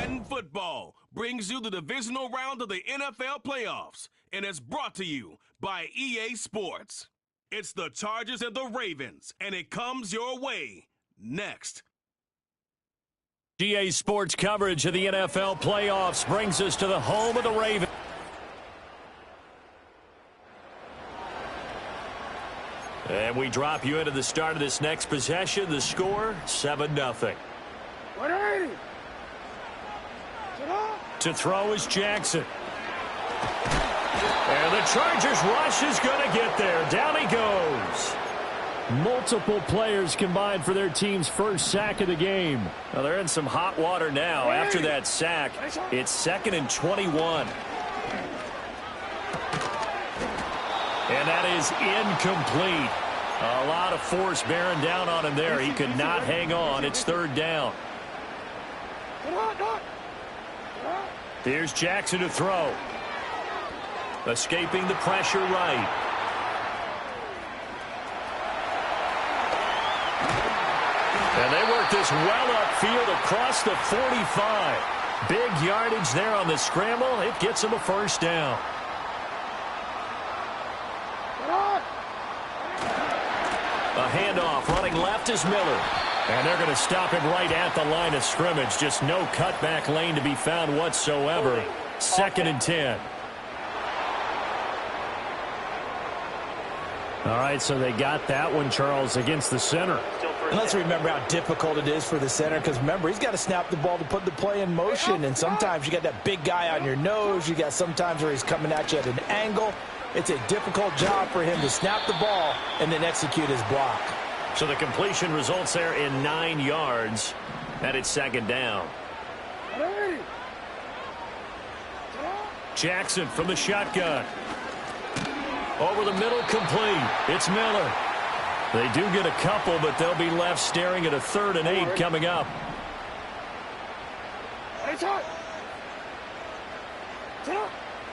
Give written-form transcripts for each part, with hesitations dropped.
Madden Football brings you the divisional round of the NFL playoffs, and it's brought to you by EA Sports. It's the Chargers and the Ravens, and it comes your way next. EA Sports coverage of the NFL playoffs brings us to the home of the Ravens. And we drop you into the start of this next possession. The score, 7-0. To throw is Jackson. And the Chargers rush is going to get there. Down he goes. Multiple players combined for their team's first sack of the game. Well, they're in some hot water now after that sack. It's 2nd and 21. And that is incomplete. A lot of force bearing down on him there. He could not hang on. It's 3rd down. Here's Jackson to throw. Escaping the pressure right. And they work this well upfield across the 45. Big yardage there on the scramble. It gets him a 1st down. A handoff running left is Miller. And they're going to stop him right at the line of scrimmage. Just no cutback lane to be found whatsoever. 2nd and 10. All right, so they got that one, Charles, against the center. And let's remember how difficult it is for the center, because remember, he's got to snap the ball to put the play in motion, and sometimes you got that big guy on your nose. You got sometimes where he's coming at you at an angle. It's a difficult job for him to snap the ball and then execute his block. So the completion results there in 9 yards, and it's 2nd down. Jackson from the shotgun. Over the middle, complete. It's Miller. They do get a couple, but they'll be left staring at a 3rd and 8 coming up.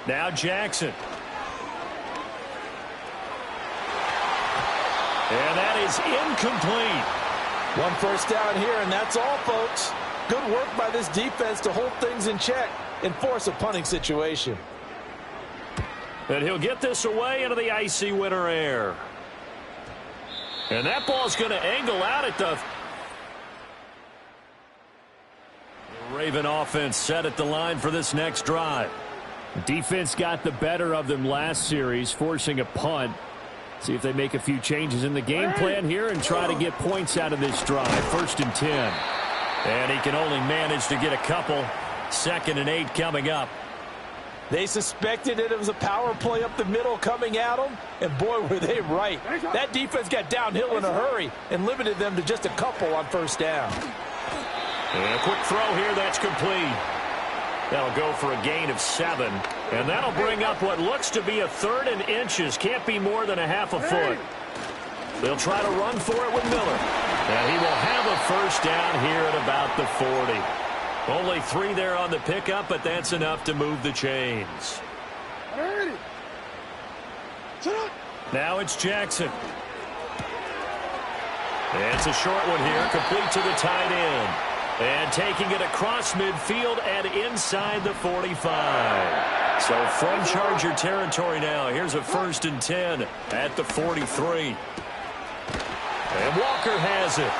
Now Jackson. And that is incomplete. 1 1st down here, and that's all, folks. Good work by this defense to hold things in check and force a punting situation. And he'll get this away into the icy winter air. And that ball's going to angle out at the Raven offense set at the line for this next drive. Defense got the better of them last series, forcing a punt. See if they make a few changes in the game plan here and try to get points out of this drive. 1st and 10. And he can only manage to get a couple. 2nd and 8 coming up. They suspected it was a power play up the middle coming at them, and boy, were they right. That defense got downhill in a hurry and limited them to just a couple on 1st down. And a quick throw here, that's complete. That'll go for a gain of 7, and that'll bring up what looks to be a 3rd and inches. Can't be more than a half a foot. They'll try to run for it with Miller, and he will have a 1st down here at about the 40. Only 3 there on the pickup, but that's enough to move the chains. Now it's Jackson. It's a short one here, complete to the tight end. And taking it across midfield and inside the 45. So from Charger territory now, here's a 1st and 10 at the 43. And Walker has it.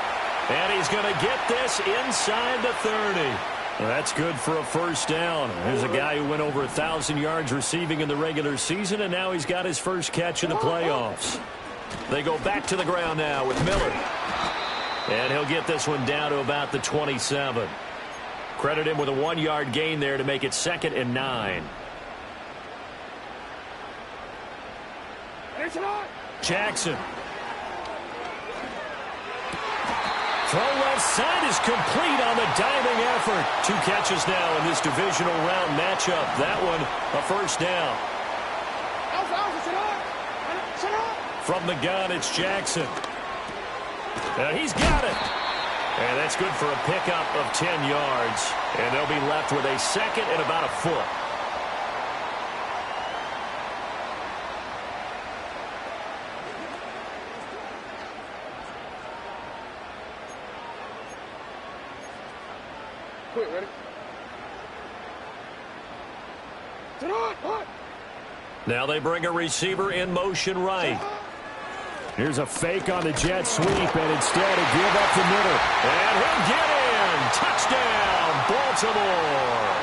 And he's going to get this inside the 30. Well, that's good for a 1st down. There's a guy who went over 1,000 yards receiving in the regular season, and now he's got his first catch in the playoffs. They go back to the ground now with Miller. And he'll get this one down to about the 27. Credit him with a 1-yard gain there to make it 2nd and 9. Jackson. Throw left side is complete on the diving effort. 2 catches now in this divisional round matchup. That one a 1st down. From the gun, it's Jackson. He's got it. And that's good for a pickup of 10 yards. And they'll be left with a 2nd and about a foot. Quick, ready? Now they bring a receiver in motion right. Here's a fake on the jet sweep, and instead a give up the middle. And he'll get in. Touchdown, Baltimore.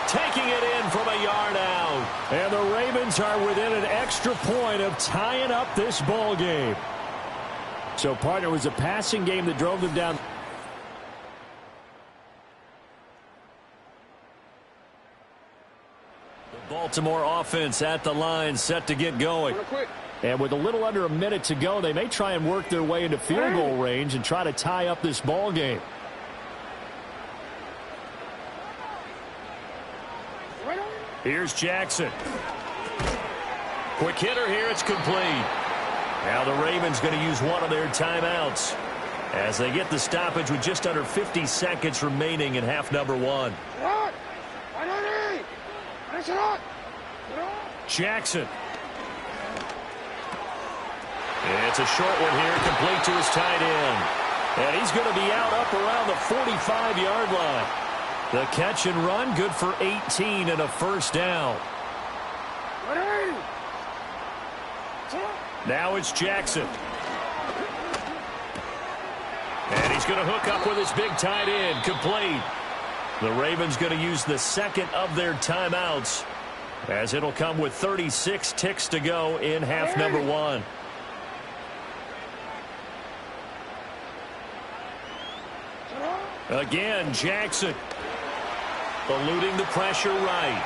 Taking it in from a yard out. And the Ravens are within an extra point of tying up this ball game. So, partner, it was a passing game that drove them down. The Baltimore offense at the line, set to get going. And with a little under a minute to go, they may try and work their way into field goal range and try to tie up this ball game. Here's Jackson. Quick hitter here, it's complete. Now the Ravens going to use one of their timeouts as they get the stoppage with just under 50 seconds remaining in half number one. Jackson. It's a short one here, complete to his tight end. And he's going to be out up around the 45-yard line. The catch and run, good for 18 and a first down. Now it's Jackson. And he's going to hook up with his big tight end, complete. The Ravens going to use the second of their timeouts as it'll come with 36 ticks to go in half number one. Again, Jackson. Eluding the pressure right.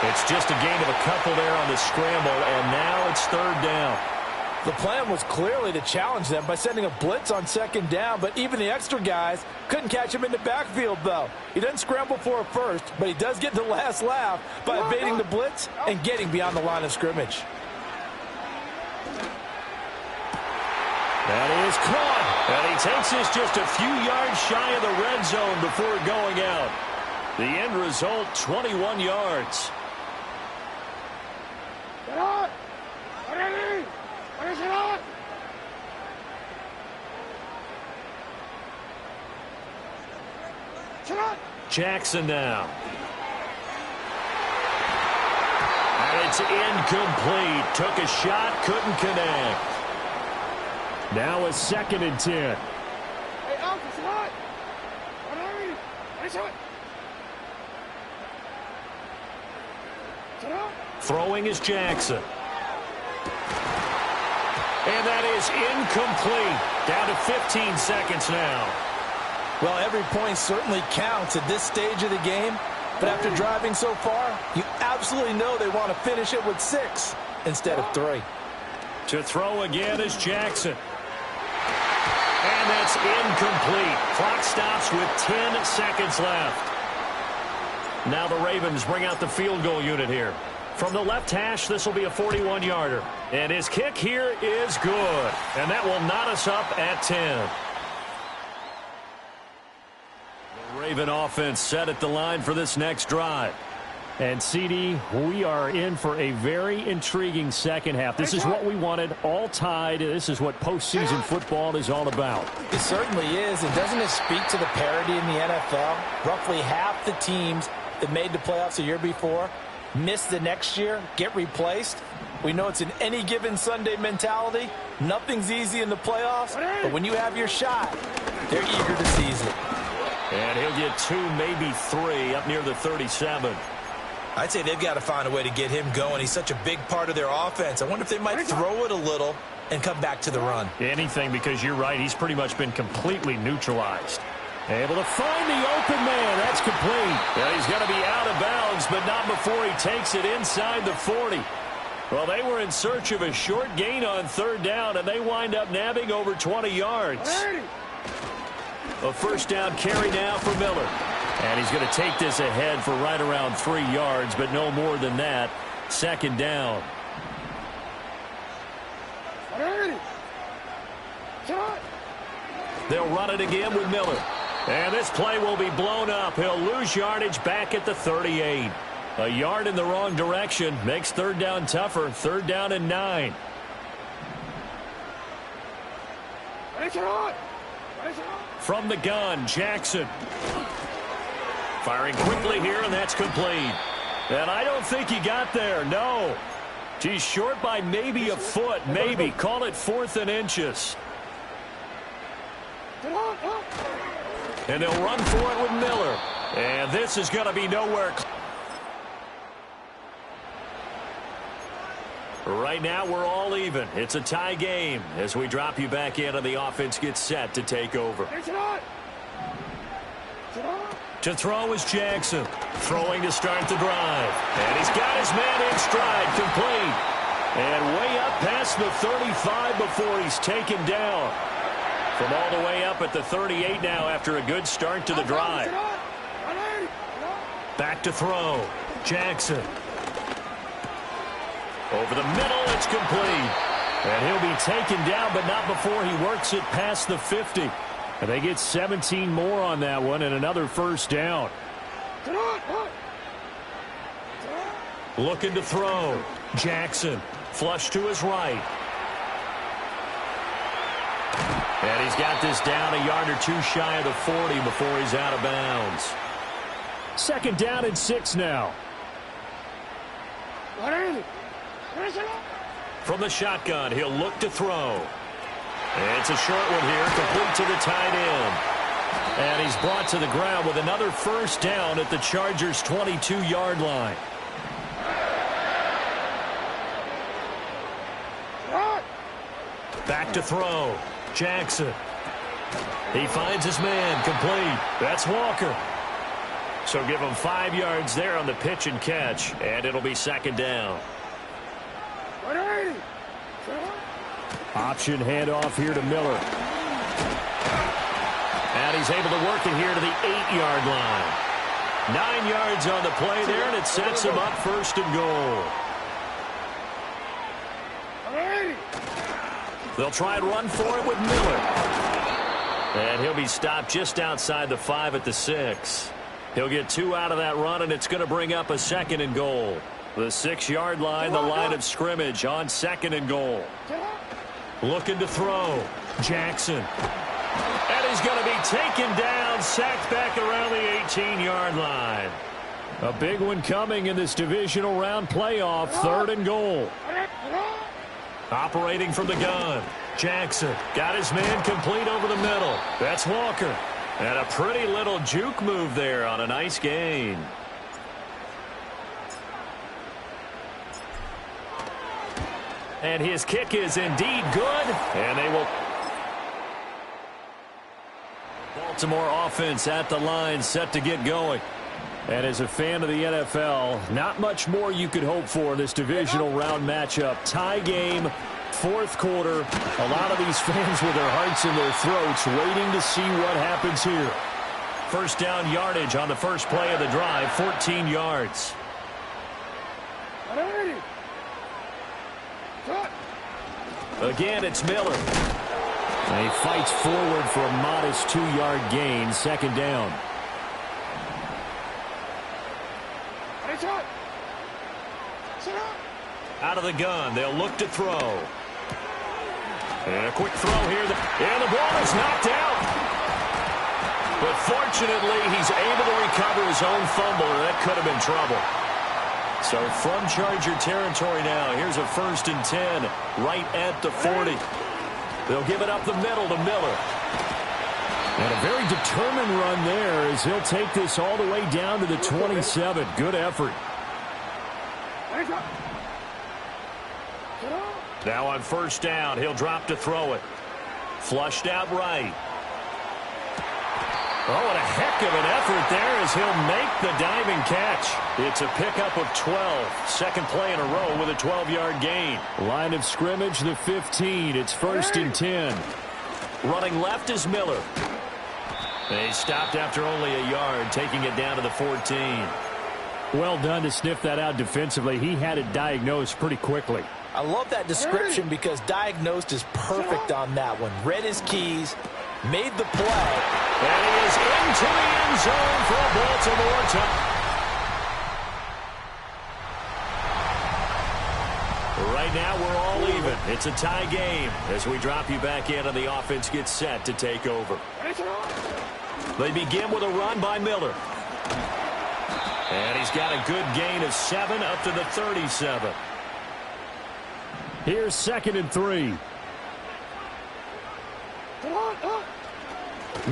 It's just a gain of a couple there on the scramble, and now it's third down. The plan was clearly to challenge them by sending a blitz on second down, but even the extra guys couldn't catch him in the backfield, though. He doesn't scramble for a first, but he does get the last laugh by evading the blitz and getting beyond the line of scrimmage. That is caught. And he takes this just a few yards shy of the red zone before going out. The end result, 21 yards. Jackson now. And it's incomplete. Took a shot, couldn't connect. Now a 2nd and 10. Throwing is Jackson. And that is incomplete. Down to 15 seconds now. Well, every point certainly counts at this stage of the game, but after driving so far, you absolutely know they want to finish it with 6 instead of 3. To throw again is Jackson. And that's incomplete. Clock stops with 10 seconds left. Now the Ravens bring out the field goal unit here. From the left hash, this will be a 41-yarder. And his kick here is good. And that will knot us up at 10. The Raven offense set at the line for this next drive. And, CD, we are in for a very intriguing second half. This is what we wanted, all tied. This is what postseason football is all about. It certainly is, and doesn't it speak to the parity in the NFL? Roughly half the teams that made the playoffs the year before miss the next year, get replaced. We know it's an any given Sunday mentality. Nothing's easy in the playoffs, but when you have your shot, they're eager to seize it. And he'll get 2, maybe 3 up near the 37. I'd say they've got to find a way to get him going. He's such a big part of their offense. I wonder if they might throw it a little and come back to the run. Anything, because you're right. He's pretty much been completely neutralized. Able to find the open man. That's complete. Yeah, he's going to be out of bounds, but not before he takes it inside the 40. Well, they were in search of a short gain on third down, and they wind up nabbing over 20 yards. A first down carry now for Miller. And he's going to take this ahead for right around 3 yards, but no more than that. Second down. They'll run it again with Miller. And this play will be blown up. He'll lose yardage back at the 38. A yard in the wrong direction makes third down tougher. Third down and 9. From the gun, Jackson. Firing quickly here, and that's complete. And I don't think he got there, no. He's short by maybe a foot, maybe. Call it 4th and inches. And they'll run for it with Miller. And this is going to be nowhere close. Right now, we're all even. It's a tie game as we drop you back in and the offense gets set to take over. To throw is Jackson. Throwing to start the drive. And he's got his man in stride, complete. And way up past the 35 before he's taken down. From all the way up at the 38 now after a good start to the drive. Back to throw. Jackson. Over the middle, it's complete. And he'll be taken down, but not before he works it past the 50. And they get 17 more on that one and another first down. Looking to throw. Jackson. Flush to his right. And he's got this down a yard or two shy of the 40 before he's out of bounds. 2nd down and 6 now. From the shotgun, he'll look to throw. And it's a short one here, complete to the tight end. And he's brought to the ground with another first down at the Chargers' 22-yard line. Back to throw. Jackson. He finds his man, complete. That's Walker. So give him 5 yards there on the pitch and catch, and it'll be 2nd down. Option handoff here to Miller. And he's able to work it here to the 8-yard line. 9 yards on the play there, and it sets him up 1st and goal. They'll try and run for it with Miller. And he'll be stopped just outside the 5 at the 6. He'll get 2 out of that run, and it's going to bring up a 2nd and goal. The 6-yard line, the line of scrimmage on 2nd and goal. Looking to throw. Jackson. And he's going to be taken down, sacked back around the 18-yard line. A big one coming in this divisional round playoff, 3rd and goal. Operating from the gun. Jackson got his man complete over the middle. That's Walker. And a pretty little juke move there on a nice gain. And his kick is indeed good. And they will. Baltimore offense at the line, set to get going. And as a fan of the NFL, not much more you could hope for in this divisional round matchup. Tie game, 4th quarter. A lot of these fans with their hearts in their throats waiting to see what happens here. First down yardage on the first play of the drive, 14 yards. Again, it's Miller. And he fights forward for a modest 2-yard gain, 2nd down. Out of the gun, they'll look to throw. And a quick throw here. And the ball is knocked out. But fortunately, he's able to recover his own fumble, or that could have been trouble. So from Charger territory now, here's a 1st and 10 right at the 40. They'll give it up the middle to Miller. And a very determined run there as he'll take this all the way down to the 27. Good effort. Now on first down, he'll drop to throw it. Flushed out right. Oh, and a heck of an effort there as he'll make the diving catch. It's a pickup of 12. 2nd play in a row with a 12-yard gain. Line of scrimmage, the 15. It's 1st and 10. Running left is Miller. They stopped after only a yard, taking it down to the 14. Well done to sniff that out defensively. He had it diagnosed pretty quickly. I love that description because diagnosed is perfect on that one. Read his keys, made the play. And he is into the end zone for a Baltimore touchdown. Right now, we're all even. It's a tie game as we drop you back in and the offense gets set to take over. They begin with a run by Miller. And he's got a good gain of 7 up to the 37. Here's 2nd and 3.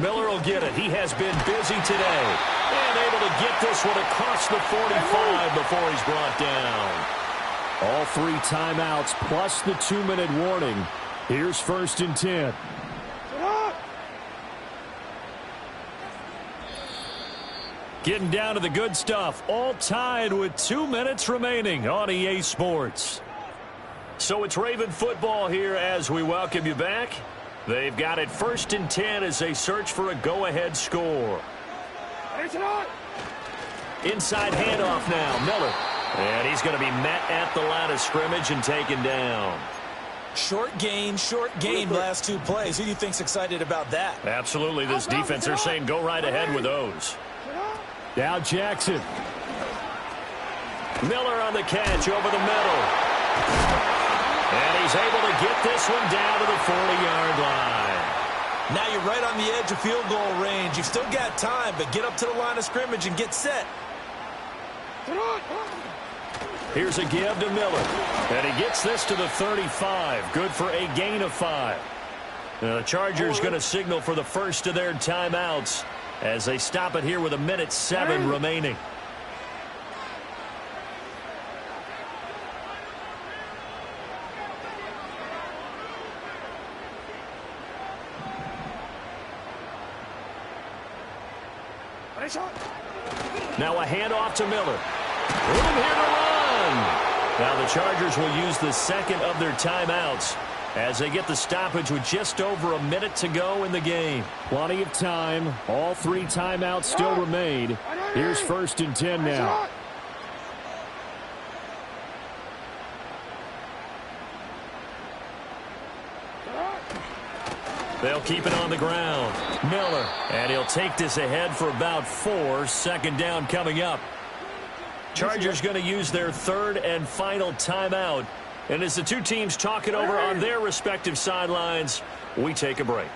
Miller will get it. He has been busy today. And able to get this one across the 45 before he's brought down. All 3 timeouts plus the 2-minute warning. Here's 1st and 10. Getting down to the good stuff. All tied with 2 minutes remaining on EA Sports. So it's Raven football here as we welcome you back. They've got it 1st and 10 as they search for a go-ahead score. Inside handoff now, Miller. And he's going to be met at the line of scrimmage and taken down. Short gain, last 2 plays. Who do you think's excited about that? Absolutely. This defense, they're saying go right ahead with those. Now Jackson. Miller on the catch over the middle. And he's able to get this one down to the 40-yard line. Now you're right on the edge of field goal range. You've still got time, but get up to the line of scrimmage and get set. Here's a give to Miller. And he gets this to the 35. Good for a gain of 5. Now the Chargers going to signal for the first of their timeouts as they stop it here with 1:07 remaining. Now a handoff to Miller. Room here to run. Now the Chargers will use the 2nd of their timeouts as they get the stoppage with just over 1 minute to go in the game. Plenty of time. All 3 timeouts still remain. Here's 1st and 10 now. They'll keep it on the ground. Miller, and he'll take this ahead for about 4. 2nd down coming up. Chargers going to use their 3rd and final timeout. And as the 2 teams talk it over on their respective sidelines, we take a break.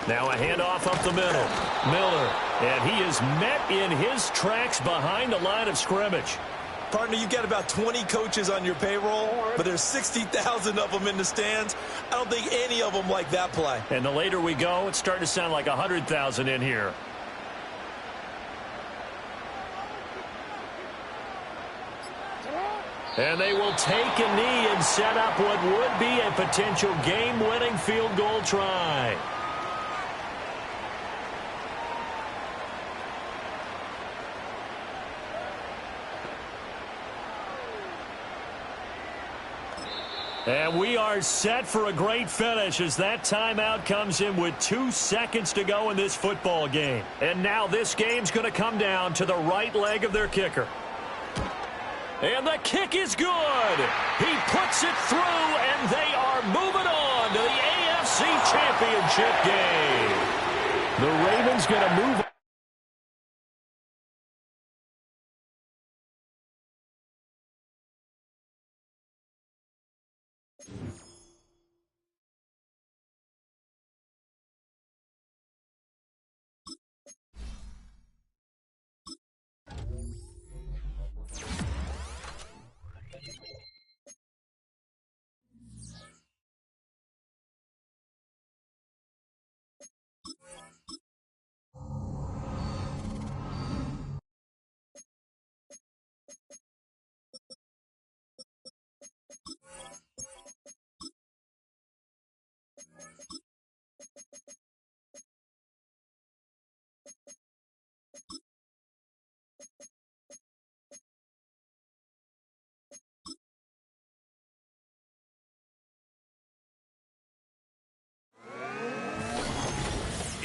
Now a handoff up the middle. Miller, and he is met in his tracks behind the line of scrimmage. Partner, you've got about 20 coaches on your payroll, but there's 60,000 of them in the stands. I don't think any of them like that play. And the later we go, it's starting to sound like 100,000 in here. And they will take a knee and set up what would be a potential game-winning field goal try. And we are set for a great finish as that timeout comes in with 2 seconds to go in this football game. And now this game's going to come down to the right leg of their kicker. And the kick is good. He puts it through, and they are moving on to the AFC Championship game. The Ravens going to move on.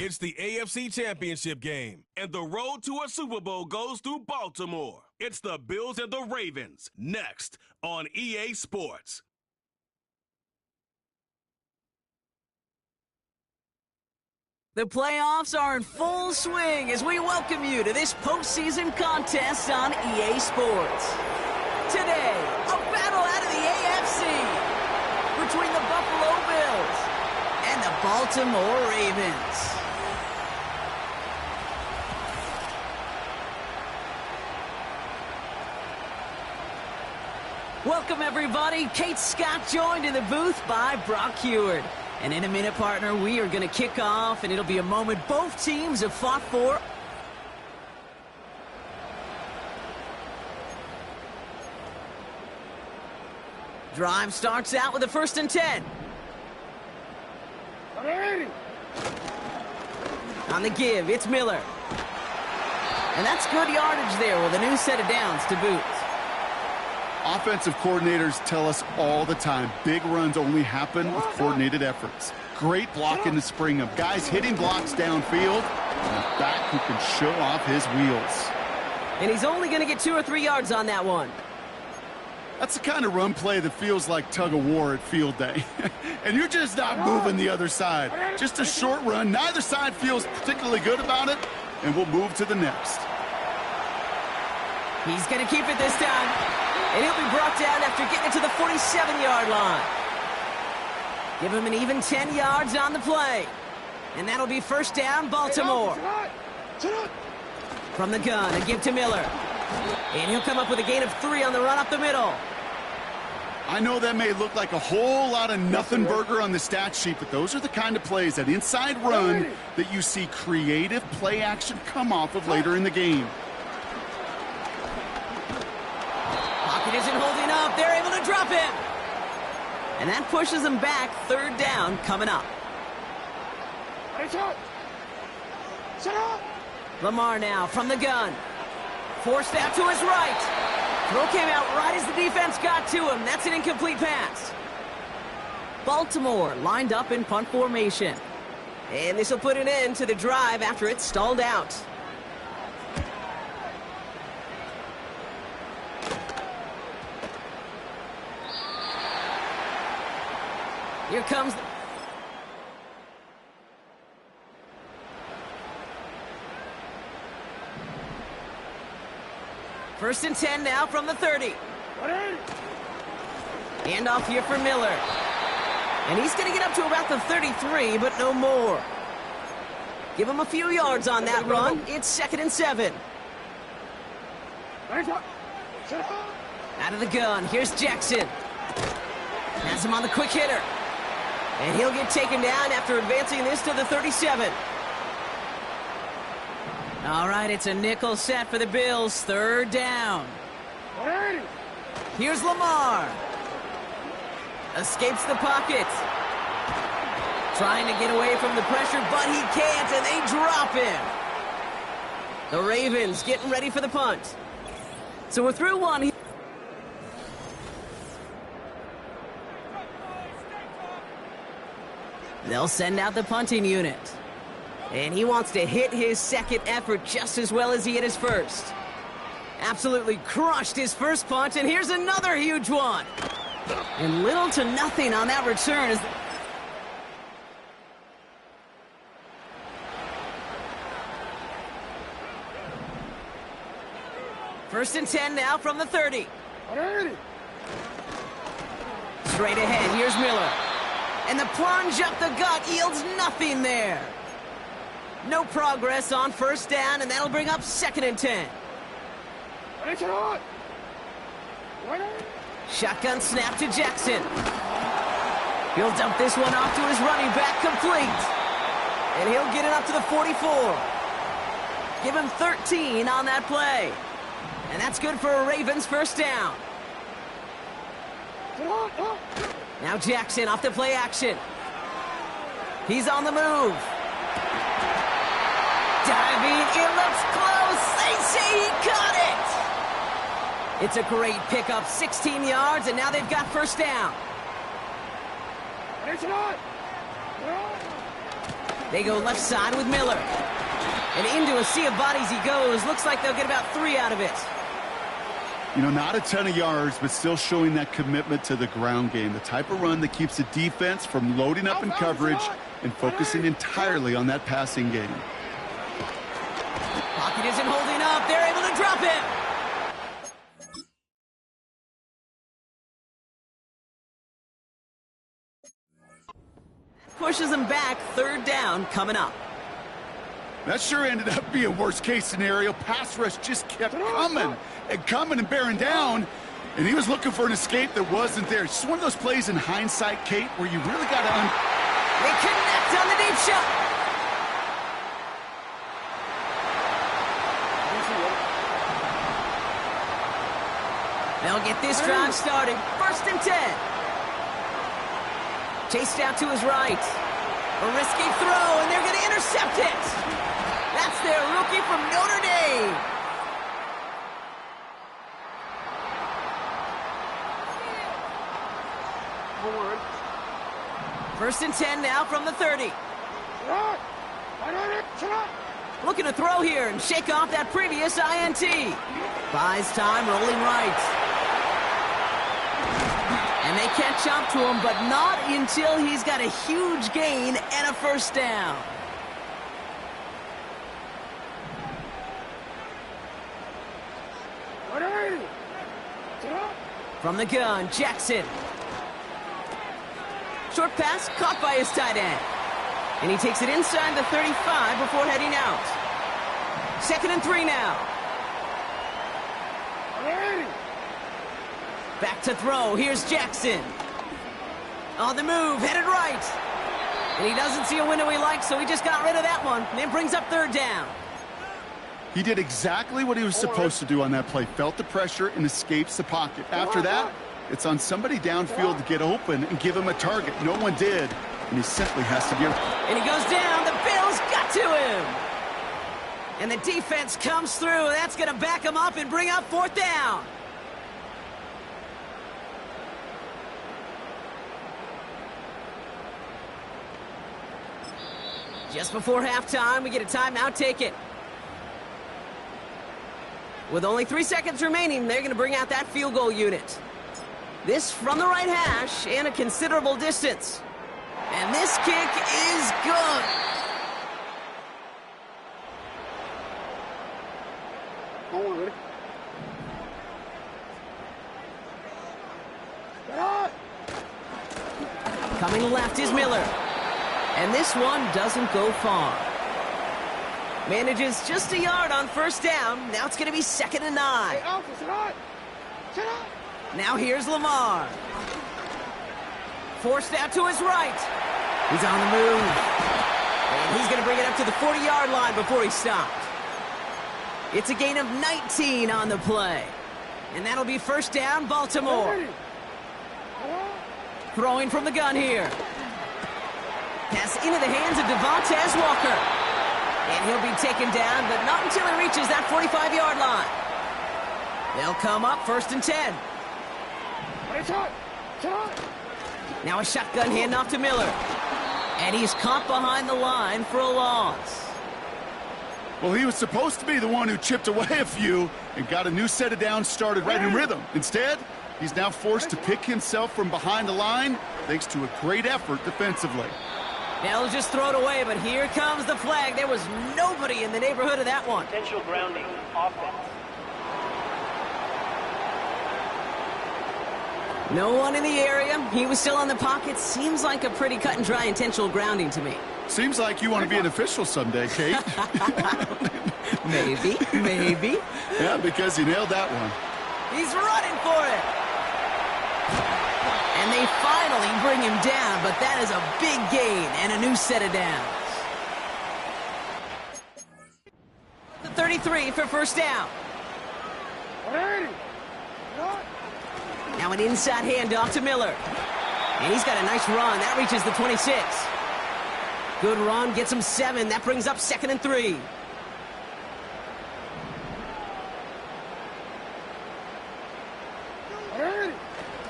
It's the AFC Championship game, and the road to a Super Bowl goes through Baltimore. It's the Bills and the Ravens, next on EA Sports. The playoffs are in full swing as we welcome you to this postseason contest on EA Sports. Today, a battle out of the AFC between the Buffalo Bills and the Baltimore Ravens. Welcome, everybody. Kate Scott joined in the booth by Brock Heward. And in a minute, partner, we are going to kick off, and it'll be a moment both teams have fought for. Drive starts out with a 1st and 10. On the give, it's Miller. And that's good yardage there with a new set of downs to boot. Offensive coordinators tell us all the time, big runs only happen with coordinated efforts. Great blocking to spring them. Guys hitting blocks downfield, and a back who can show off his wheels. And he's only going to get 2 or 3 yards on that one. That's the kind of run play that feels like tug-of-war at field day. And you're just not moving the other side. Just a short run. Neither side feels particularly good about it, and we'll move to the next. He's going to keep it this time. And he'll be brought down after getting it to the 47-yard line. Give him an even 10 yards on the play. And that'll be 1st down, Baltimore. From the gun, a give to Miller. And he'll come up with a gain of 3 on the run up the middle. I know that may look like a whole lot of nothing burger on the stat sheet, but those are the kind of plays, that inside run, that you see creative play action come off of later in the game. Pocket isn't holding up. They're able to drop him. And that pushes them back. 3rd down coming up. Lamar now from the gun. Forced out to his right. Throw came out right as the defense got to him. That's an incomplete pass. Baltimore lined up in punt formation. And this will put an end to the drive after it stalled out. Here comes... 1st and 10 now from the 30. Hand off here for Miller. And he's going to get up to about the 33, but no more. Give him a few yards on that run. It's 2nd and 7. Out of the gun. Here's Jackson. Has him on the quick hitter. And he'll get taken down after advancing this to the 37. All right, it's a nickel set for the Bills. 3rd down. Here's Lamar. Escapes the pocket. Trying to get away from the pressure, but he can't, and they drop him. The Ravens getting ready for the punt. So we're through one. They'll send out the punting unit. And he wants to hit his 2nd effort just as well as he hit his 1st. Absolutely crushed his 1st punt, and here's another huge one. And little to nothing on that return. First and 10 now from the 30. Straight ahead, here's Miller. And the plunge up the gut yields nothing there. No progress on 1st down, and that'll bring up 2nd and 10. Shotgun snap to Jackson. He'll dump this one off to his running back, complete. And he'll get it up to the 44. Give him 13 on that play. And that's good for a Ravens 1st down. Now Jackson off the play action. He's on the move. Diving, it looks close. They say he caught it. It's a great pickup, 16 yards, and now they've got 1st down. They go left side with Miller. And into a sea of bodies he goes. Looks like they'll get about 3 out of it. You know, not a ton of yards, but still showing that commitment to the ground game. The type of run that keeps the defense from loading up in coverage and focusing entirely on that passing game. Pocket isn't holding up. They're able to drop him. Pushes him back. 3rd down coming up. That sure ended up being worst case scenario. Pass rush just kept coming and bearing down. And he was looking for an escape that wasn't there. It's just one of those plays in hindsight, Kate, where you really got to... They connect on the deep shot. They'll get this drive started. 1st and 10. Chased out to his right. A risky throw, and they're going to intercept it. That's their rookie from Notre Dame. Forward. 1st and 10 now from the 30. Looking to throw here and shake off that previous INT. Buys time, rolling right. And they catch up to him, but not until he's got a huge gain and a 1st down. From the gun, Jackson. Short pass caught by his tight end. And he takes it inside the 35 before heading out. 2nd and 3 now. Back to throw. Here's Jackson. On the move, headed right. And he doesn't see a window he likes, so he just got rid of that one. And it brings up 3rd down. He did exactly what he was supposed to do on that play. Felt the pressure and escapes the pocket. After that, it's on somebody downfield to get open and give him a target. No one did, and he simply has to give. And he goes down. The Bills got to him. And the defense comes through. That's going to back him up and bring up 4th down. Just before halftime, we get a timeout. Take it. With only 3 seconds remaining, they're going to bring out that field goal unit. This from the right hash and a considerable distance. And this kick is good. Forward. Coming left is Miller. And this one doesn't go far. Manages just a yard on 1st down. Now it's going to be 2nd and 9. Now here's Lamar. Forced out to his right. He's on the move. And he's going to bring it up to the 40-yard line before he stopped. It's a gain of 19 on the play. And that'll be 1st down, Baltimore. Throwing from the gun here. Pass into the hands of Devontae Walker. And he'll be taken down, but not until he reaches that 45-yard line. They'll come up 1st and 10. Now a shotgun handoff to Miller. And he's caught behind the line for a loss. Well, he was supposed to be the one who chipped away a few and got a new set of downs started right in rhythm. Instead, he's now forced to pick himself from behind the line thanks to a great effort defensively. They'll just throw it away, but here comes the flag. There was nobody in the neighborhood of that one. Potential grounding, offense. No one in the area. He was still in the pocket. Seems like a pretty cut and dry intentional grounding to me. Seems like you want to be an official someday, Kate. Maybe, maybe. Yeah, because you nailed that one. He's running for it. And they finally bring him down, but that is a big gain and a new set of downs. The 33 for 1st down. Now an inside handoff to Miller. And he's got a nice run. That reaches the 26. Good run, gets him 7. That brings up 2nd and 3.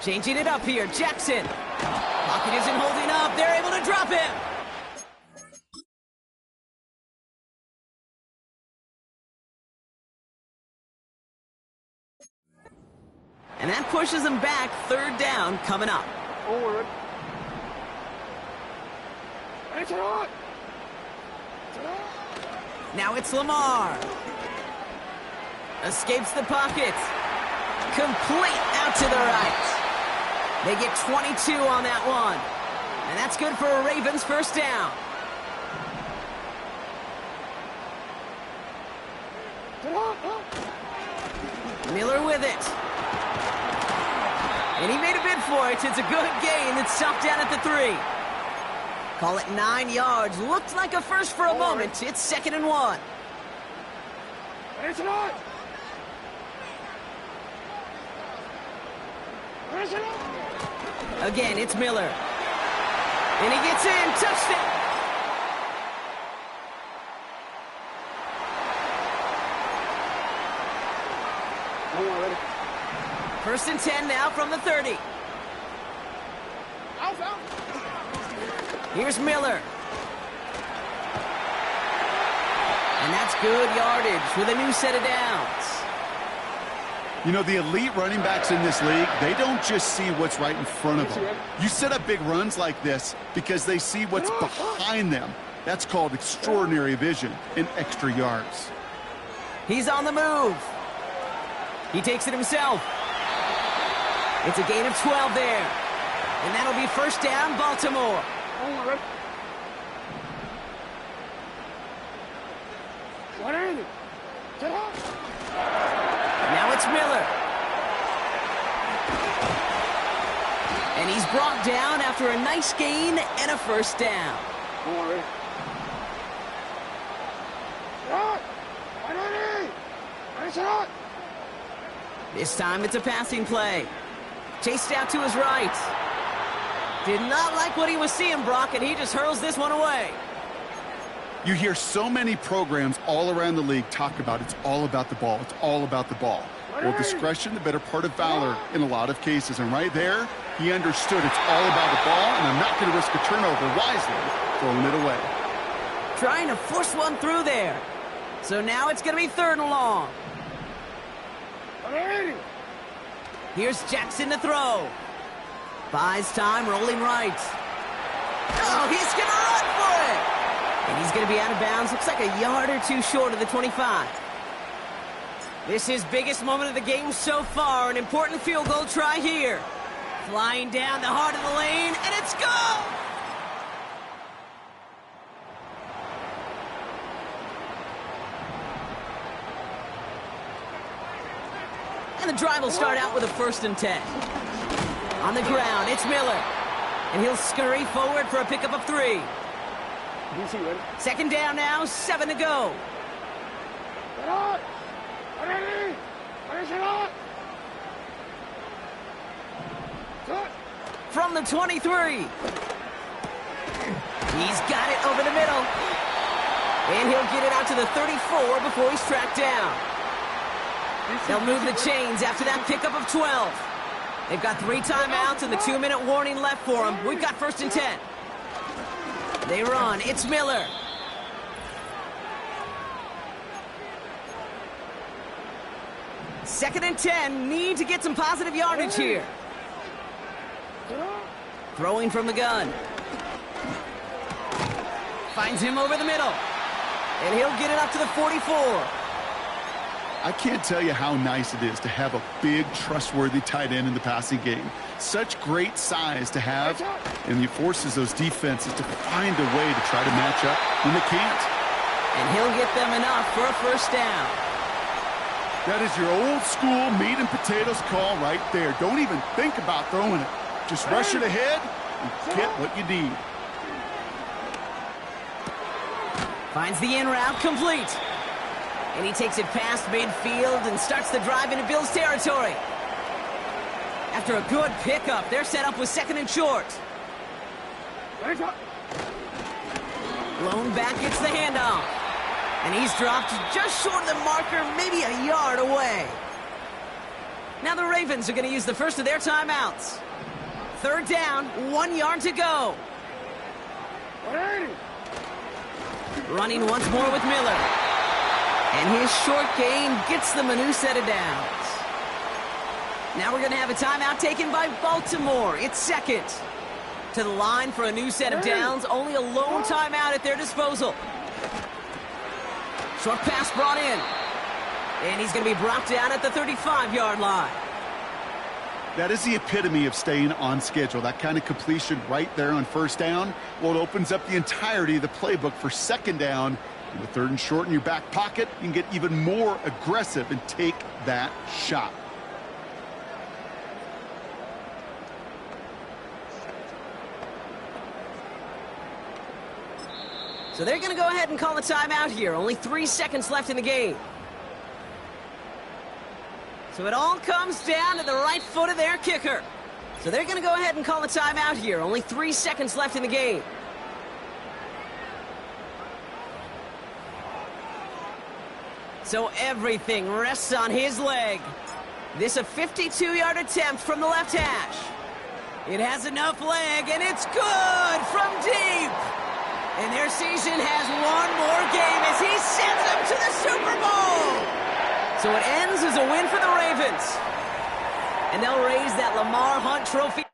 Changing it up here, Jackson. Pocket isn't holding up. They're able to drop him. And that pushes him back. 3rd down coming up. Forward. Now it's Lamar. Escapes the pocket. Complete out to the right. They get 22 on that one. And that's good for a Ravens 1st down. Miller with it. And he made a bid for it. It's a good gain. It's stopped down at the 3. Call it 9 yards. Looked like a first for a moment. It's 2nd and 1. Again, it's Miller. And he gets in. Touchdown. First and 10 now from the 30. Here's Miller. And that's good yardage with a new set of downs. You know, the elite running backs in this league, they don't just see what's right in front of them. You set up big runs like this because they see what's behind them. That's called extraordinary vision and extra yards. He's on the move. He takes it himself. It's a gain of 12 there. And that'll be first down, Baltimore. Now it's Miller. And he's brought down after a nice gain and a first down. This time it's a passing play. Chased out to his right. Did not like what he was seeing, Brock, and he just hurls this one away. You hear so many programs all around the league talk about it's all about the ball. It's all about the ball. Well, discretion, the better part of valor in a lot of cases. And right there, he understood it's all about the ball, and I'm not going to risk a turnover, wisely throwing it away. Trying to force one through there. So now it's going to be 3rd and long. Here's Jackson to throw. Buys time, rolling right. Oh, he's going to run for it. And he's going to be out of bounds. Looks like a yard or two short of the 25. This is biggest moment of the game so far. An important field goal try here. Flying down the heart of the lane, and it's gone! And the drive will start out with a 1st and 10. On the ground, it's Miller. And he'll scurry forward for a pickup of 3. 2nd down now, 7 to go. From the 23. He's got it over the middle. And he'll get it out to the 34 before he's tracked down. They'll move the chains after that pickup of 12. They've got 3 timeouts and the 2-minute warning left for them. We've got 1st and 10. They run. It's Miller. Second and 10. Need to get some positive yardage here. Throwing from the gun. Finds him over the middle. And he'll get it up to the 44. I can't tell you how nice it is to have a big, trustworthy tight end in the passing game. Such great size to have, and he forces those defenses to find a way to try to match up when they can't. And he'll get them enough for a first down. That is your old school meat and potatoes call right there. Don't even think about throwing it. Just rush it ahead and get what you need. Finds the in route complete. And he takes it past midfield and starts the drive into Bills territory. After a good pickup, they're set up with 2nd and short. Blown back gets the handoff. And he's dropped just short of the marker, maybe a yard away. Now the Ravens are going to use the first of their timeouts. 3rd down, 1 yard to go. Running once more with Miller. And his short gain gets them a new set of downs. Now we're going to have a timeout taken by Baltimore. It's 2nd. To the line for a new set of downs. Only a lone timeout at their disposal. Short pass brought in. And he's going to be brought down at the 35-yard line. That is the epitome of staying on schedule. That kind of completion right there on 1st down. Well, it opens up the entirety of the playbook for 2nd down. With 3rd and short in your back pocket, you can get even more aggressive and take that shot. So they're going to go ahead and call a timeout here. Only 3 seconds left in the game. So it all comes down to the right foot of their kicker. So they're going to go ahead and call a timeout here. Only 3 seconds left in the game. So everything rests on his leg. This a 52-yard attempt from the left hash. It has enough leg, and it's good from deep. And their season has one more game as he sends them to the Super Bowl. So it ends as a win for the Ravens. And they'll raise that Lamar Hunt trophy.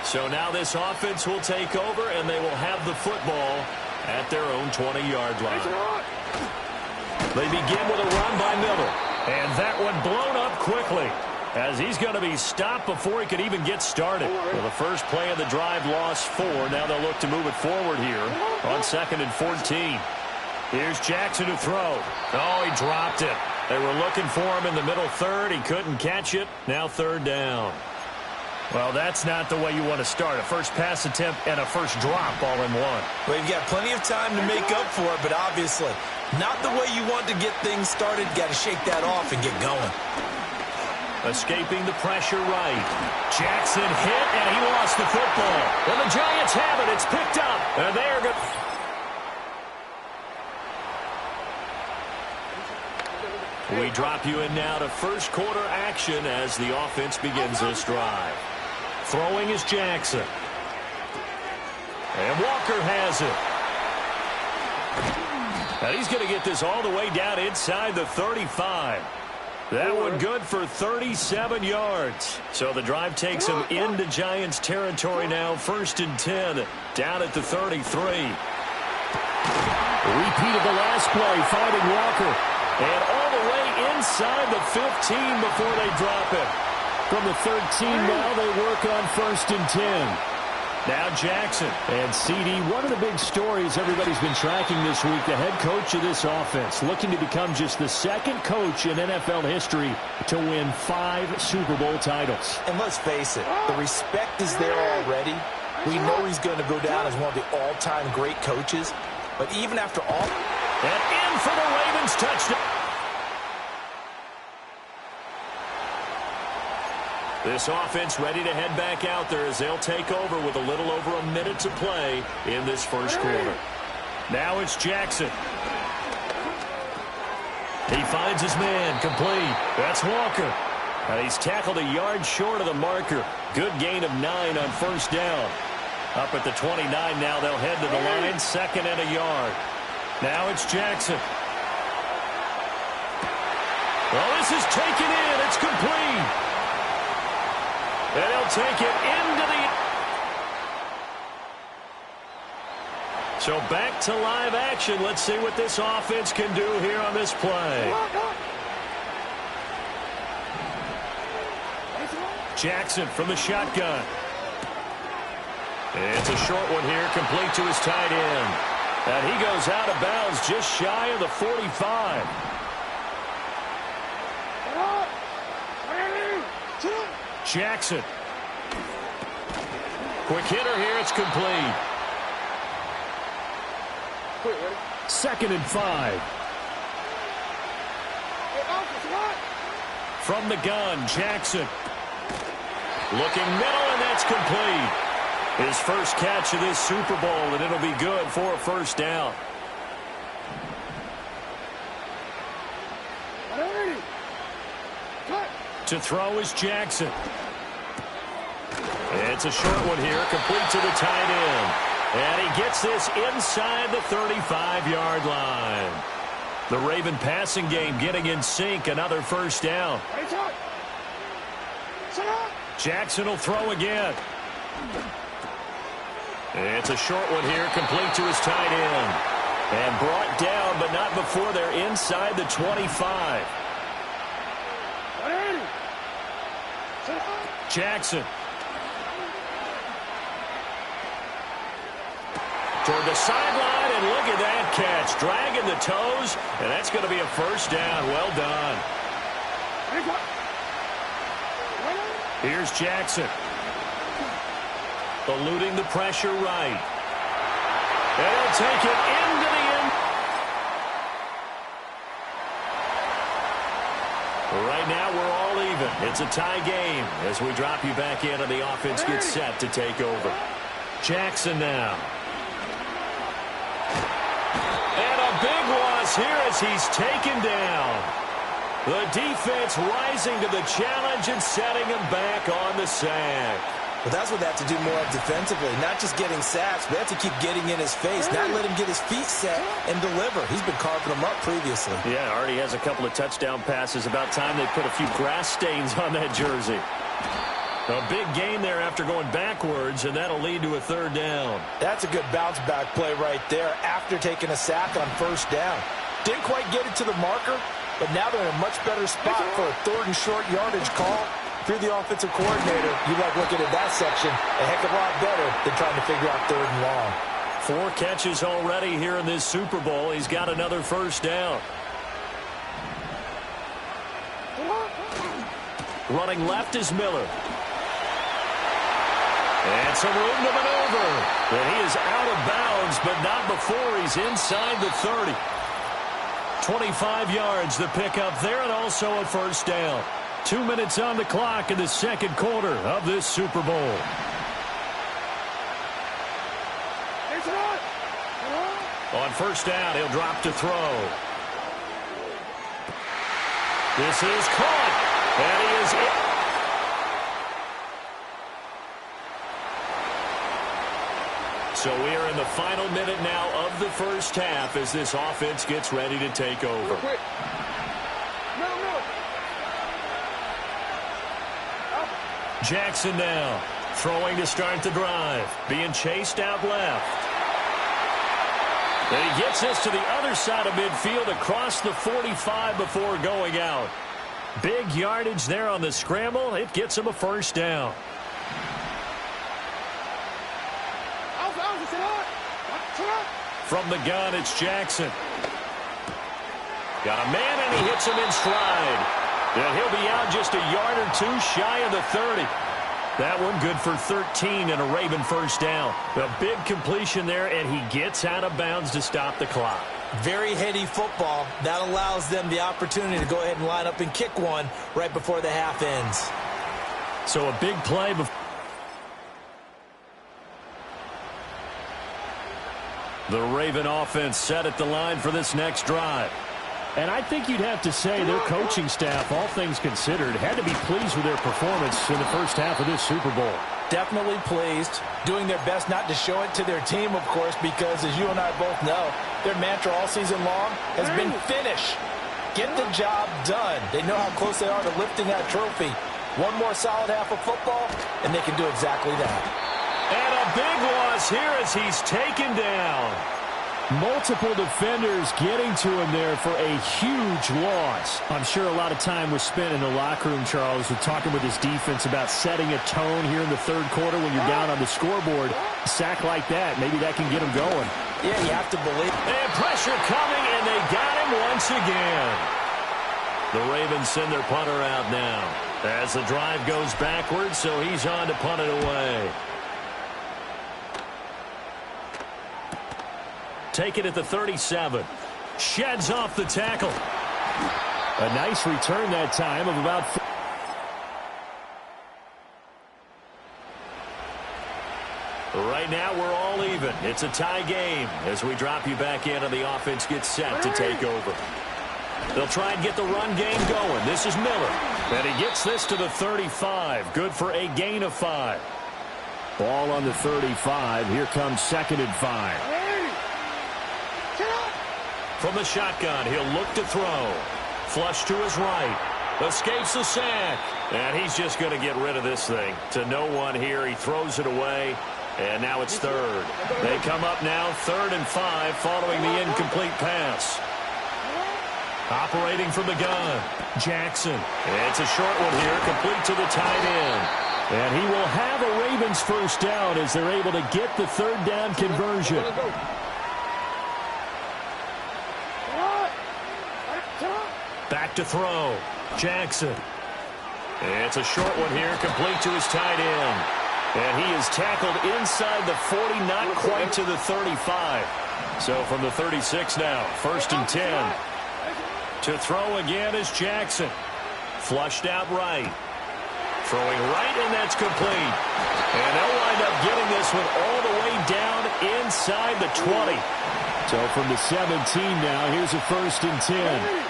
So now this offense will take over, and they will have the football at their own 20-yard line. They begin with a run by Miller. And that one blown up quickly, as he's going to be stopped before he could even get started. Well, the first play of the drive lost 4. Now they'll look to move it forward here on 2nd and 14. Here's Jackson to throw. Oh, he dropped it. They were looking for him in the middle third. He couldn't catch it. Now 3rd down. Well, that's not the way you want to start. A first pass attempt and a first drop all in one. Well, you've got plenty of time to make up for it, but obviously not the way you want to get things started. Got to shake that off and get going. Escaping the pressure right. Jackson hit, and he lost the football. And the Giants have it. It's picked up. And they're good. We drop you in now to first quarter action as the offense begins this drive. Throwing is Jackson. And Walker has it. And he's going to get this all the way down inside the 35. That one good for 37 yards. So the drive takes him into Giants territory now. 1st and 10 down at the 33. Repeat of the last play, finding Walker. And all the way inside the 15 before they drop it. From the 13 now, they work on 1st and 10. Now Jackson. And CD, one of the big stories everybody's been tracking this week, the head coach of this offense, looking to become just the 2nd coach in NFL history to win 5 Super Bowl titles. And let's face it, the respect is there already. We know he's going to go down as one of the all-time great coaches. But even after all... And in for the Ravens touchdown. This offense ready to head back out there as they'll take over with a little over a minute to play in this first quarter. Now it's Jackson. He finds his man, complete. That's Walker. And he's tackled a yard short of the marker. Good gain of 9 on 1st down. Up at the 29 now, they'll head to the line, 2nd and a yard. Now it's Jackson. Well, this is taken in. It's complete. And he'll take it into the... So back to live action. Let's see what this offense can do here on this play. Jackson from the shotgun. It's a short one here, complete to his tight end. And he goes out of bounds just shy of the 45. Jackson. Quick hitter here, it's complete. 2nd and 5. From the gun, Jackson. Looking middle, and that's complete. His first catch of this Super Bowl, and it'll be good for a first down. To throw is Jackson. It's a short one here, complete to the tight end. And he gets this inside the 35-yard line. The Raven passing game getting in sync, another first down. Jackson will throw again. It's a short one here, complete to his tight end. And brought down, but not before they're inside the 25. Jackson. Toward the sideline, and look at that catch. Dragging the toes, and that's going to be a first down. Well done. Here's Jackson. Eluding the pressure right. And he'll take it into the end. Right now, we're all even. It's a tie game as we drop you back in and the offense gets set to take over. Jackson now. And a big loss here as he's taken down. The defense rising to the challenge and setting him back on the sack. Well, that's what they have to do more of defensively, not just getting sacks, but they have to keep getting in his face, not let him get his feet set and deliver. He's been carving them up previously. Yeah, already has a couple of touchdown passes. About time they put a few grass stains on that jersey. A big gain there after going backwards, and that'll lead to a third down. That's a good bounce-back play right there after taking a sack on first down. Didn't quite get it to the marker, but now they're in a much better spot for a 3rd and short yardage call. If you're the offensive coordinator, you like looking at that section a heck of a lot better than trying to figure out 3rd and long. 4 catches already here in this Super Bowl. He's got another first down. Running left is Miller. And some room to maneuver. And he is out of bounds, but not before he's inside the 30. 25 yards the pickup there, and also a first down. 2 minutes on the clock in the second quarter of this Super Bowl. On first down, he'll drop to throw. This is caught, and he is in. So we are in the final minute now of the first half as this offense gets ready to take over. Jackson now, throwing to start the drive, being chased out left. And he gets this to the other side of midfield across the 45 before going out. Big yardage there on the scramble. It gets him a first down. From the gun, it's Jackson. Got a man, and he hits him in stride. And he'll be out just a yard or two shy of the 30. That one good for 13 and a Raven first down. A big completion there, and he gets out of bounds to stop the clock. Very heady football. That allows them the opportunity to go ahead and line up and kick one right before the half ends. So a big play before. The Raven offense set at the line for this next drive. And I think you'd have to say their coaching staff, all things considered, had to be pleased with their performance in the first half of this Super Bowl. Definitely pleased, doing their best not to show it to their team, of course, because as you and I both know, their mantra all season long has been finish. Get the job done. They know how close they are to lifting that trophy. One more solid half of football, and they can do exactly that. And a big loss here as he's taken down. Multiple defenders getting to him there for a huge loss. I'm sure a lot of time was spent in the locker room, Charles, with talking with his defense about setting a tone here in the third quarter when you're down on the scoreboard. A sack like that, maybe that can get him going. Yeah, you have to believe. And pressure coming, and they got him once again. The Ravens send their punter out now as the drive goes backwards, so he's on to punt it away. Take it at the 37. Sheds off the tackle. A nice return that time of about... Right now, we're all even. It's a tie game as we drop you back in and the offense gets set to take over. They'll try and get the run game going. This is Miller. And he gets this to the 35. Good for a gain of 5. Ball on the 35. Here comes 2nd and 5. From the shotgun, he'll look to throw. Flush to his right. Escapes the sack. And he's just going to get rid of this thing. To no one here. He throws it away. And now it's 3rd. They come up now 3rd and 5 following the incomplete pass. Operating from the gun. Jackson. It's a short one here. Complete to the tight end. And he will have a Ravens first down as they're able to get the 3rd down conversion. Back to throw. Jackson. It's a short one here, complete to his tight end. And he is tackled inside the 40, not quite to the 35. So from the 36 now, 1st and 10. To throw again is Jackson. Flushed out right. Throwing right, and that's complete. And they'll wind up getting this one all the way down inside the 20. So from the 17 now, here's a 1st and 10.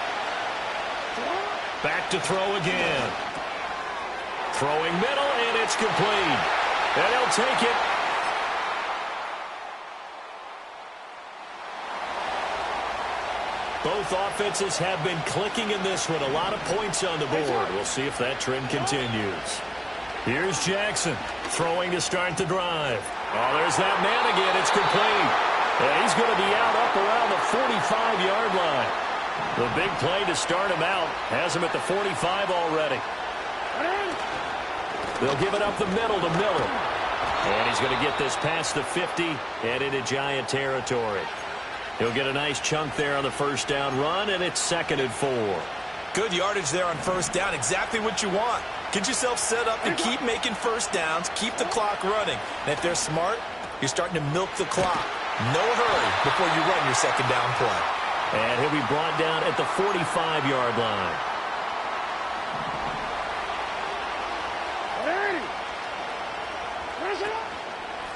Back to throw again. Throwing middle, and it's complete. And he'll take it. Both offenses have been clicking in this one. A lot of points on the board. We'll see if that trend continues. Here's Jackson throwing to start the drive. Oh, there's that man again. It's complete. And he's going to be out up around the 45-yard line. The big play to start him out has him at the 45 already. They'll give it up the middle to Miller. And he's going to get this past the 50 and into Giant territory. He'll get a nice chunk there on the first down run, and it's 2nd and 4. Good yardage there on first down. Exactly what you want. Get yourself set up and keep making first downs. Keep the clock running. And if they're smart, you're starting to milk the clock. No hurry before you run your 2nd down play. And he'll be brought down at the 45-yard line.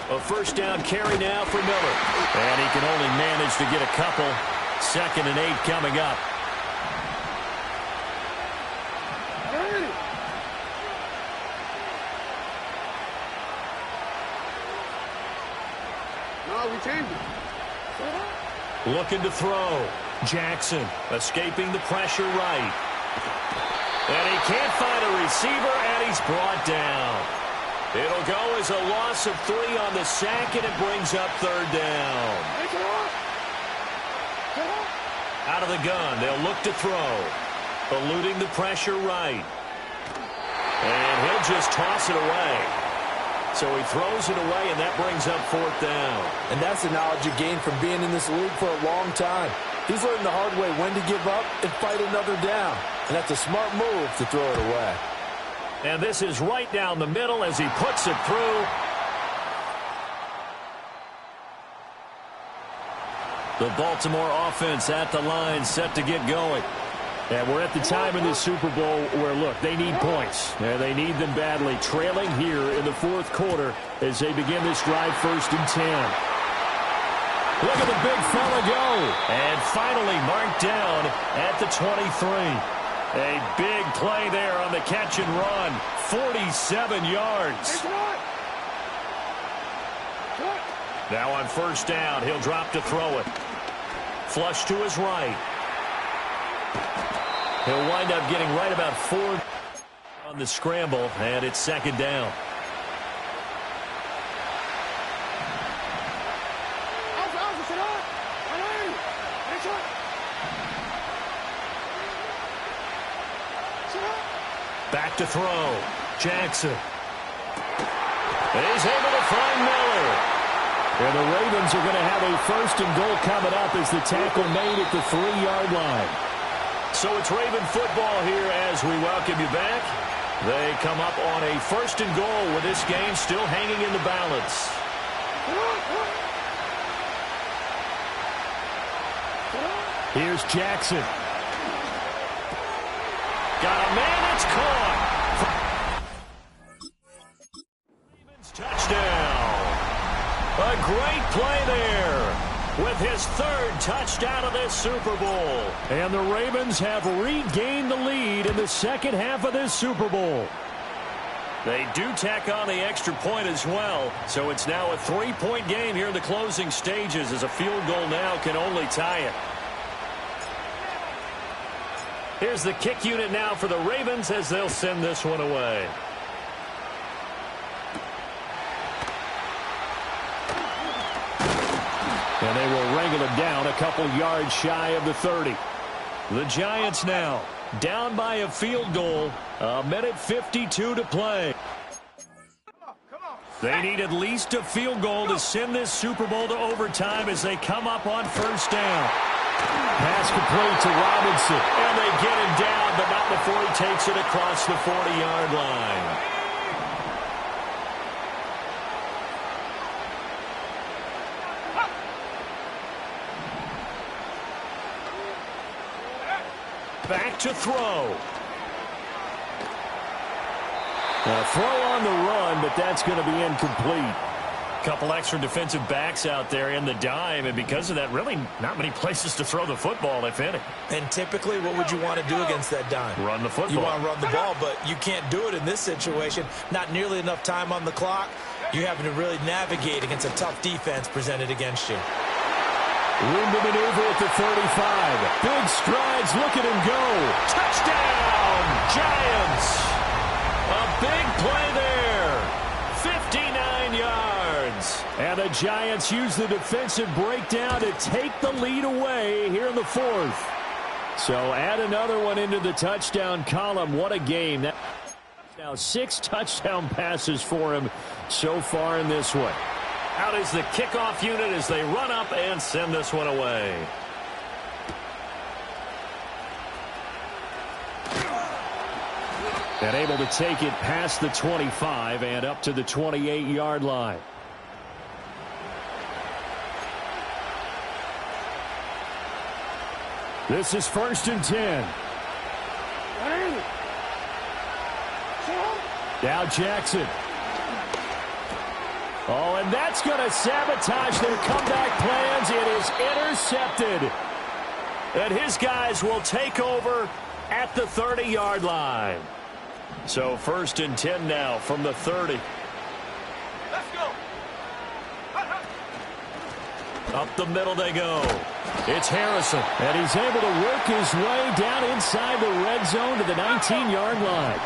A first down carry now for Miller. And he can only manage to get a couple. 2nd and 8 coming up. No, we changed it. Looking to throw. Jackson escaping the pressure right. And he can't find a receiver, and he's brought down. It'll go as a loss of 3 on the sack, and it brings up 3rd down. Out of the gun, they'll look to throw. Eluding the pressure right. And he'll just toss it away. So he throws it away, and that brings up 4th down. And that's the knowledge you gain from being in this league for a long time. He's learned the hard way when to give up and fight another down. And that's a smart move to throw it away. And this is right down the middle as he puts it through. The Baltimore offense at the line, set to get going. And we're at the time in this Super Bowl where, look, they need points. And they need them badly. Trailing here in the 4th quarter as they begin this drive 1st and 10. Look at the big fella go. And finally marked down at the 23. A big play there on the catch and run. 47 yards. Now on first down, he'll drop to throw it. Flush to his right. He'll wind up getting right about 4 on the scramble, and it's 2nd down. to throw. Jackson. And he's able to find Miller. And the Ravens are going to have a 1st and goal coming up as the tackle made at the 3-yard line. So it's Raven football here as we welcome you back. They come up on a 1st and goal with this game still hanging in the balance. Here's Jackson. Got a man that's caught. Ravens touchdown. A great play there with his 3rd touchdown of this Super Bowl. And the Ravens have regained the lead in the second half of this Super Bowl. They do tack on the extra point as well, so it's now a 3-point game here in the closing stages as a field goal now can only tie it. Here's the kick unit now for the Ravens as they'll send this one away. And they will wrangle him down a couple yards shy of the 30. The Giants now down by a field goal. 1:52 to play. They need at least a field goal to send this Super Bowl to overtime as they come up on 1st down. Pass complete to Robinson. And they get him down, but not before he takes it across the 40-yard line. Back to throw. A throw on the run, but that's going to be incomplete. Couple extra defensive backs out there in the dime, and because of that, really not many places to throw the football, if any. And typically, what would you want to do against that dime? Run the football. You want to run the ball, but you can't do it in this situation. Not nearly enough time on the clock. You're having to really navigate against a tough defense presented against you. Room to maneuver at the 35. Big strides. Look at him go. Touchdown, Giants. A big play there. 59 yards. And the Giants use the defensive breakdown to take the lead away here in the 4th. So add another one into the touchdown column. What a game. Now 6 touchdown passes for him so far in this one. Out is the kickoff unit as they run up and send this one away. And able to take it past the 25 and up to the 28-yard line. This is 1st and 10. Now Jackson. Oh, and that's going to sabotage their comeback plans. It is intercepted. And his guys will take over at the 30-yard line. So 1st and 10 now from the 30. Let's go. Up the middle they go. It's Harrison. And he's able to work his way down inside the red zone to the 19-yard line.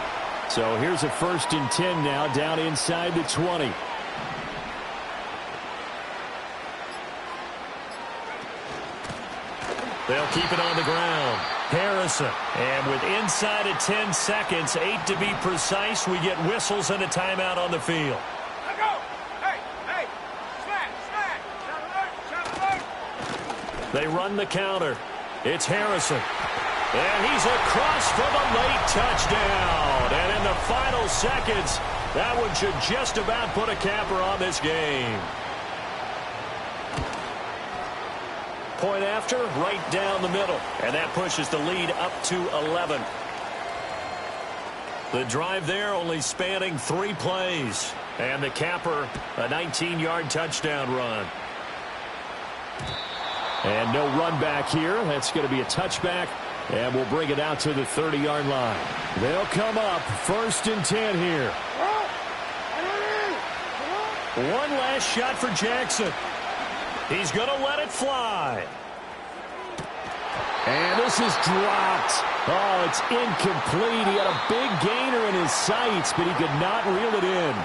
So here's a 1st and 10 now down inside the 20. They'll keep it on the ground. Harrison. And with inside of 10 seconds, 8 to be precise, we get whistles and a timeout on the field. Let go. Hey. Snap. They run the counter. It's Harrison. And he's across for the late touchdown. And in the final seconds, that one should just about put a capper on this game. Point after, right down the middle. And that pushes the lead up to 11. The drive there only spanning 3 plays. And the capper, a 19-yard touchdown run. And no run back here. That's going to be a touchback. And we'll bring it out to the 30-yard line. They'll come up 1st and 10 here. One last shot for Jackson. He's going to let it fly. And this is dropped. Oh, it's incomplete. He had a big gainer in his sights, but he could not reel it in.